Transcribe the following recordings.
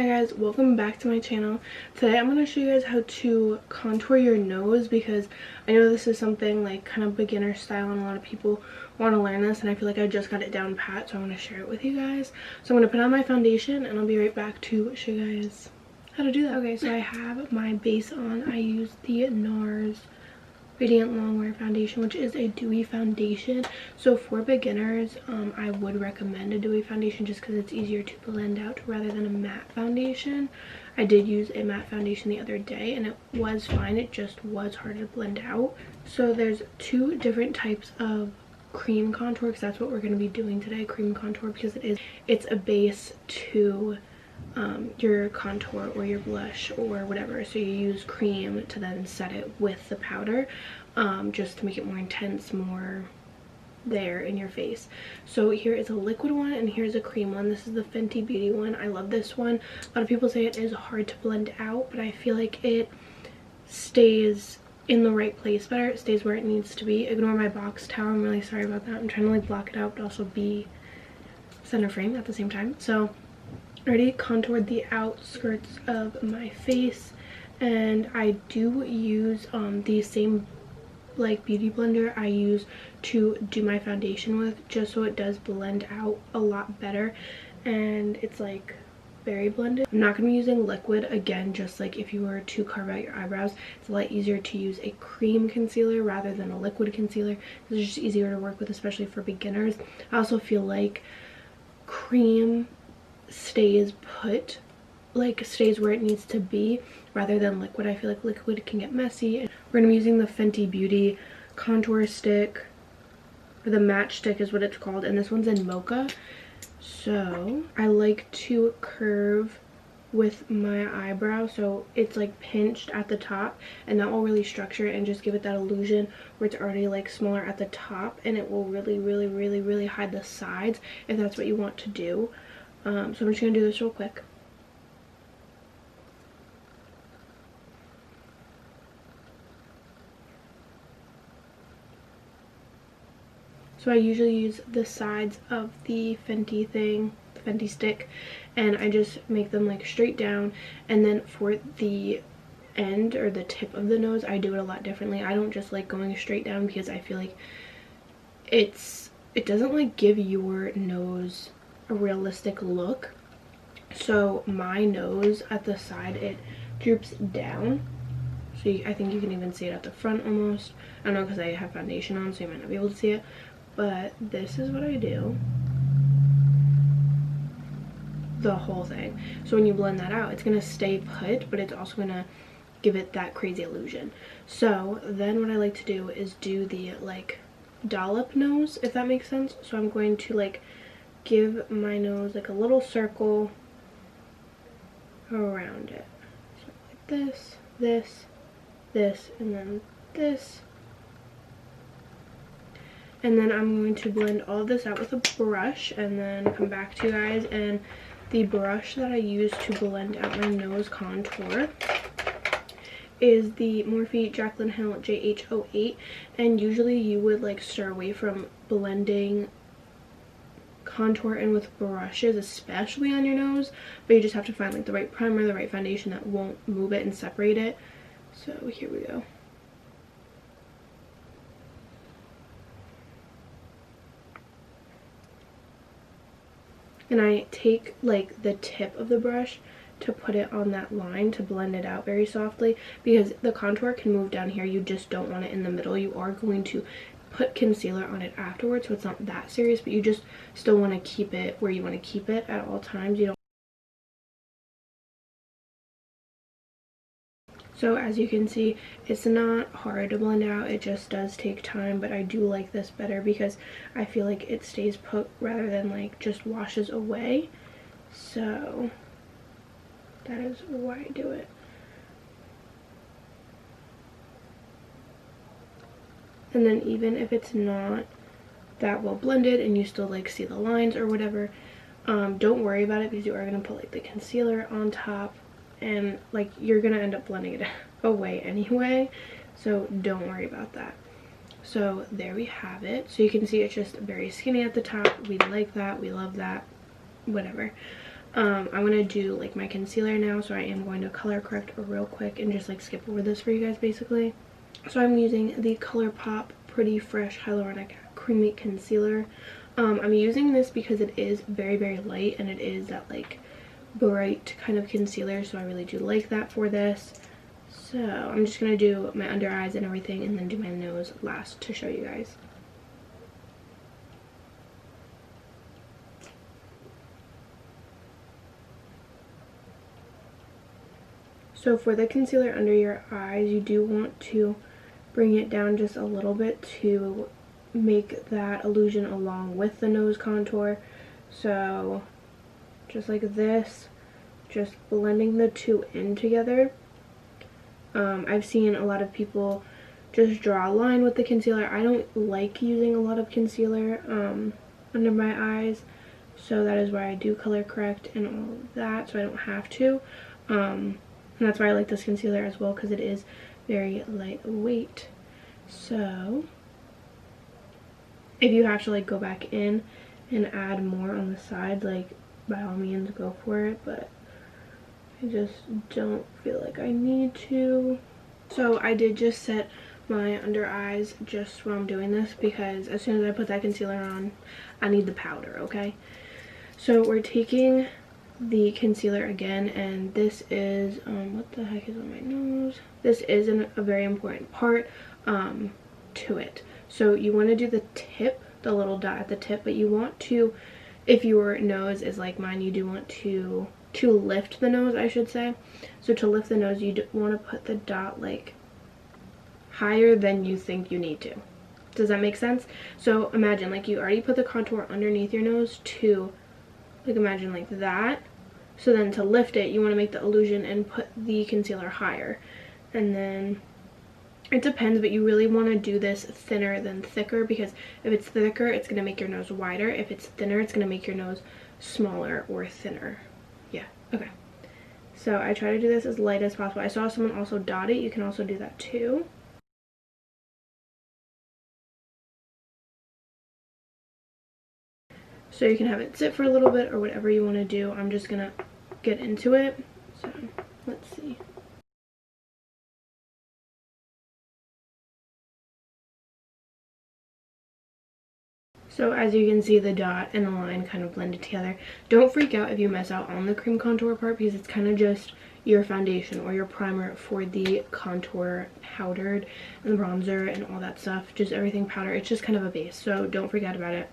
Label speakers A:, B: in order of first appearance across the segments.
A: Hi guys, welcome back to my channel. Today I'm going to show you guys how to contour your nose because I know this is something like kind of beginner style and a lot of people want to learn this, and I feel like I just got it down pat, so I want to share it with you guys. So I'm going to put on my foundation and I'll be right back to show you guys how to do that. Okay, so I have my base on. I use the NARS Radiant Longwear foundation, which is a dewy foundation. So for beginners, I would recommend a dewy foundation just because it's easier to blend out rather than a matte foundation. I did use a matte foundation the other day and it was fine, it just was hard to blend out. So there's two different types of cream contour, because that's what we're going to be doing today, cream contour, because it's a base to your contour or your blush or whatever. So you use cream to then set it with the powder, just to make it more intense, more there in your face. So here is a liquid one and here's a cream one. This is the Fenty Beauty one. I love this one. A lot of people say it is hard to blend out, but I feel like it stays in the right place better. It stays where it needs to be. Ignore my box tower, I'm really sorry about that. I'm trying to like block it out but also be center frame at the same time. So I already contoured the outskirts of my face, and I do use the same like beauty blender I use to do my foundation with, just so it does blend out a lot better and it's like very blended. I'm not going to be using liquid again, just like if you were to carve out your eyebrows, it's a lot easier to use a cream concealer rather than a liquid concealer because it's just easier to work with, especially for beginners. I also feel like cream stays put, like stays where it needs to be rather than liquid. I feel like liquid can get messy. We're gonna be using the Fenty Beauty contour stick, or the match stick is what it's called, and this one's in mocha. So I like to curve with my eyebrow so it's like pinched at the top, and that will really structure it and just give it that illusion where it's already like smaller at the top, and it will really hide the sides if that's what you want to do. So I'm just gonna do this real quick. So I usually use the sides of the Fenty thing, the Fenty stick, and I just make them like straight down, and then for the end or the tip of the nose I do it a lot differently. I don't just like going straight down because I feel like it doesn't like give your nose a realistic look. So my nose at the side, it droops down. So I think you can even see it at the front almost. I don't know because I have foundation on, so you might not be able to see it. But this is what I do. The whole thing. So when you blend that out, it's going to stay put, but it's also going to give it that crazy illusion. So then what I like to do is do the like dollop nose, if that makes sense. So I'm going to like give my nose like a little circle around it. So like this, this, and then this. And then I'm going to blend all of this out with a brush and then come back to you guys. And the brush that I use to blend out my nose contour is the Morphe Jaclynn Hill JH08. And usually you would like steer away from blending contour in with brushes, especially on your nose, but you just have to find like the right primer, the right foundation that won't move it and separate it. So here we go. And I take like the tip of the brush to put it on that line to blend it out very softly, because the contour can move down here. You just don't want it in the middle. You are going to put concealer on it afterwards, so it's not that serious, but you just still want to keep it where you want to keep it at all times. You don't. So as you can see, it's not hard to blend out, it just does take time, but I do like this better because I feel like it stays put rather than like just washes away. So that is why I do it. And then even if it's not that well blended and you still like see the lines or whatever, don't worry about it because you are going to put like the concealer on top, and like you're gonna end up blending it away anyway, so don't worry about that. So there we have it. So you can see it's just very skinny at the top. We like that, we love that, whatever. I'm going to do like my concealer now, so I am going to color correct real quick and just like skip over this for you guys basically. So I'm using the Colourpop Pretty Fresh Hyaluronic Creamy Concealer. I'm using this because it is very, very light and it is that like bright kind of concealer, so I really do like that for this. So I'm just going to do my under eyes and everything and then do my nose last to show you guys. So for the concealer under your eyes, you do want to bring it down just a little bit to make that illusion along with the nose contour. So just like this, just blending the two in together. I've seen a lot of people just draw a line with the concealer. I don't like using a lot of concealer under my eyes, so that is why I do color correct and all of that, so I don't have to. And that's why I like this concealer as well, because it is very lightweight. So if you have to like go back in and add more on the sides, like by all means go for it, but I just don't feel like I need to. So I did just set my under eyes just while I'm doing this, because as soon as I put that concealer on, I need the powder, okay? So we're taking the concealer again, and this is what the heck is on my nose? This is a very important part to it. So you want to do the tip, the little dot at the tip, but you want to, if your nose is like mine, you do want to lift the nose, I should say. So to lift the nose, you want to put the dot like higher than you think you need to. Does that make sense? So imagine like you already put the contour underneath your nose to, like, imagine like that. So then to lift it, you want to make the illusion and put the concealer higher. And then it depends, but you really want to do this thinner than thicker, because if it's thicker, it's going to make your nose wider. If it's thinner, it's going to make your nose smaller or thinner. Yeah, okay. So I try to do this as light as possible. I saw someone also dot it. You can also do that too. So you can have it sit for a little bit or whatever you want to do. I'm just going to get into it. So let's see. So as you can see, the dot and the line kind of blended together. Don't freak out if you mess out on the cream contour part, because it's kind of just your foundation or your primer for the contour powdered and the bronzer and all that stuff. Just everything powder. It's just kind of a base, so don't freak out about it.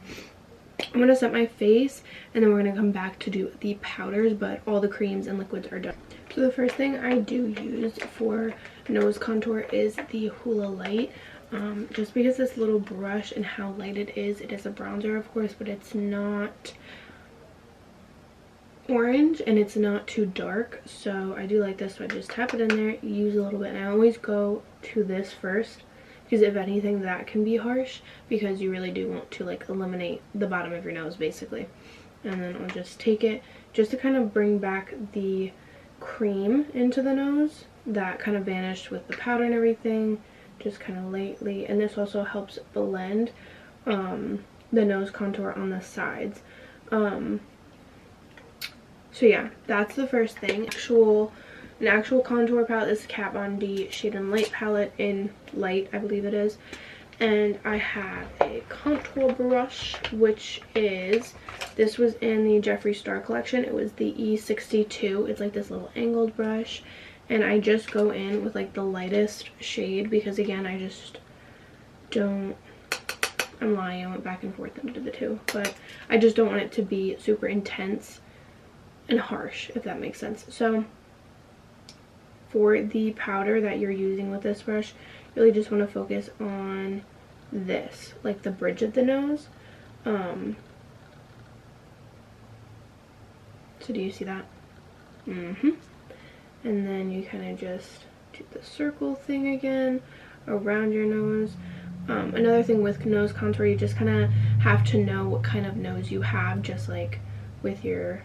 A: I'm going to set my face and then we're going to come back to do the powders, but all the creams and liquids are done. So the first thing I do use for nose contour is the Hoola LITE. Just because this little brush and how light it is a bronzer of course, but it's not orange and it's not too dark, so I do like this. So I just tap it in there, use a little bit, and I always go to this first, because if anything that can be harsh, because you really do want to like eliminate the bottom of your nose basically. And then I'll just take it just to kind of bring back the cream into the nose that kind of vanished with the powder and everything, just kind of lightly. And this also helps blend the nose contour on the sides. So yeah, that's the first thing. An actual contour palette is Kat Von D Shade and Light palette in Light, I believe it is. And I have a contour brush, which is, this was in the Jeffree Star collection. It was the E62. It's like this little angled brush. And I just go in with like the lightest shade, because again, I just don't, I'm lying, I went back and forth into the two, but I just don't want it to be super intense and harsh, if that makes sense. So for the powder that you're using with this brush, you really just want to focus on this, like the bridge of the nose. So do you see that? And then you kind of just do the circle thing again around your nose. Another thing with nose contour, you just kind of have to know what kind of nose you have, just like with your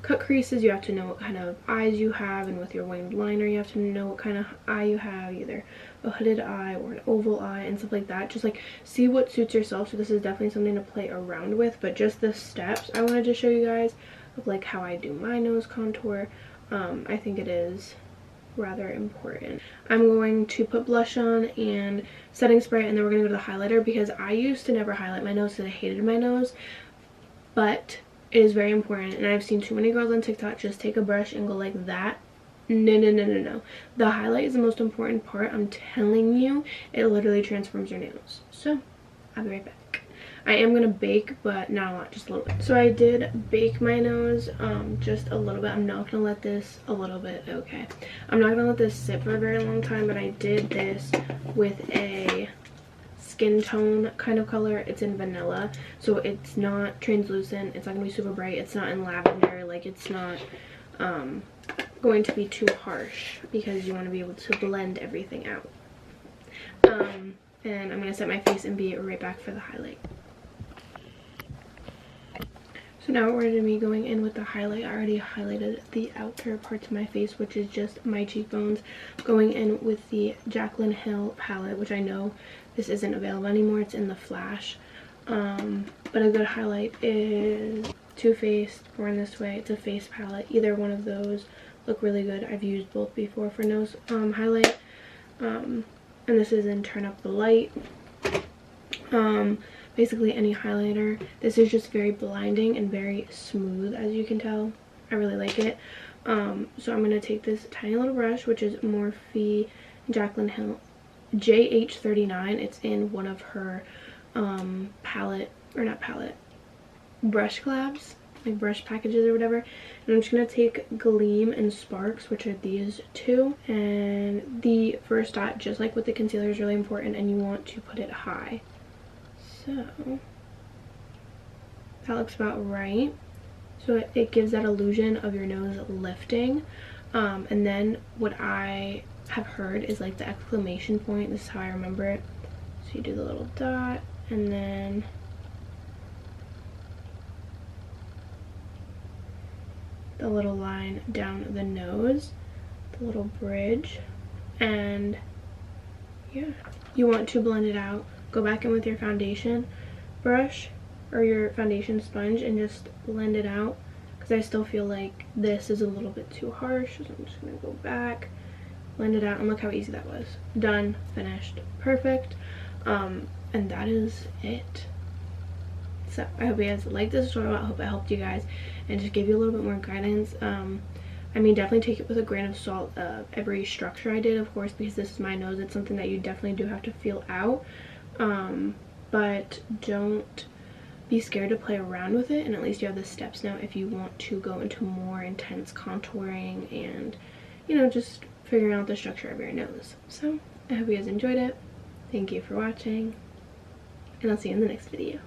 A: cut creases, you have to know what kind of eyes you have, and with your winged liner, you have to know what kind of eye you have, either a hooded eye or an oval eye and stuff like that. Just like see what suits yourself. So this is definitely something to play around with, but just the steps I wanted to show you guys of like how I do my nose contour. I think it is rather important. I'm going to put blush on and setting spray, and then we're going to go to the highlighter, because I used to never highlight my nose because I hated my nose, but it is very important. And I've seen too many girls on TikTok just take a brush and go like that. No, no, no, no, no. The highlight is the most important part. I'm telling you, it literally transforms your nails. So I'll be right back. I am gonna bake, but not a lot, just a little bit. So I did bake my nose just a little bit. I'm not gonna let this I'm not gonna let this sit for a very long time, but I did this with a skin tone kind of color. It's in vanilla, so it's not translucent, it's not gonna be super bright, it's not in lavender, like it's not going to be too harsh, because you want to be able to blend everything out. And I'm gonna set my face and be right back for the highlight. So now we're to me going in with the highlight. I already highlighted the outer parts of my face, which is just my cheekbones. Going in with the Jaclynn Hill palette, which I know this isn't available anymore, it's in the Flash. But a good highlight is Too Faced, Born This Way. It's a face palette. Either one of those look really good. I've used both before for nose highlight. And this is in Turn Up the Light. Basically any highlighter. This is just very blinding and very smooth, as you can tell. I really like it. So I'm going to take this tiny little brush, which is Morphe Jaclynn Hill JH39. It's in one of her brush collabs, like brush packages or whatever. And I'm just going to take Gleam and Sparks, which are these two. And the first dot, just like with the concealer, is really important, and you want to put it high. So that looks about right. So it gives that illusion of your nose lifting. And then what I have heard is like the exclamation point. This is how I remember it. So you do the little dot, and then the little line down the nose, the little bridge, and yeah, you want to blend it out. Go back in with your foundation brush or your foundation sponge and just blend it out, because I still feel like this is a little bit too harsh. So I'm just gonna go back, blend it out, and look how easy that was. Done, finished, perfect. And that is it. So I hope you guys liked this tutorial. I hope it helped you guys and just gave you a little bit more guidance. I mean, definitely take it with a grain of salt, every structure I did, of course, because this is my nose. It's something that you definitely do have to feel out. But don't be scared to play around with it, and at least you have the steps now if you want to go into more intense contouring and, you know, just figuring out the structure of your nose. So I hope you guys enjoyed it. Thank you for watching, and I'll see you in the next video.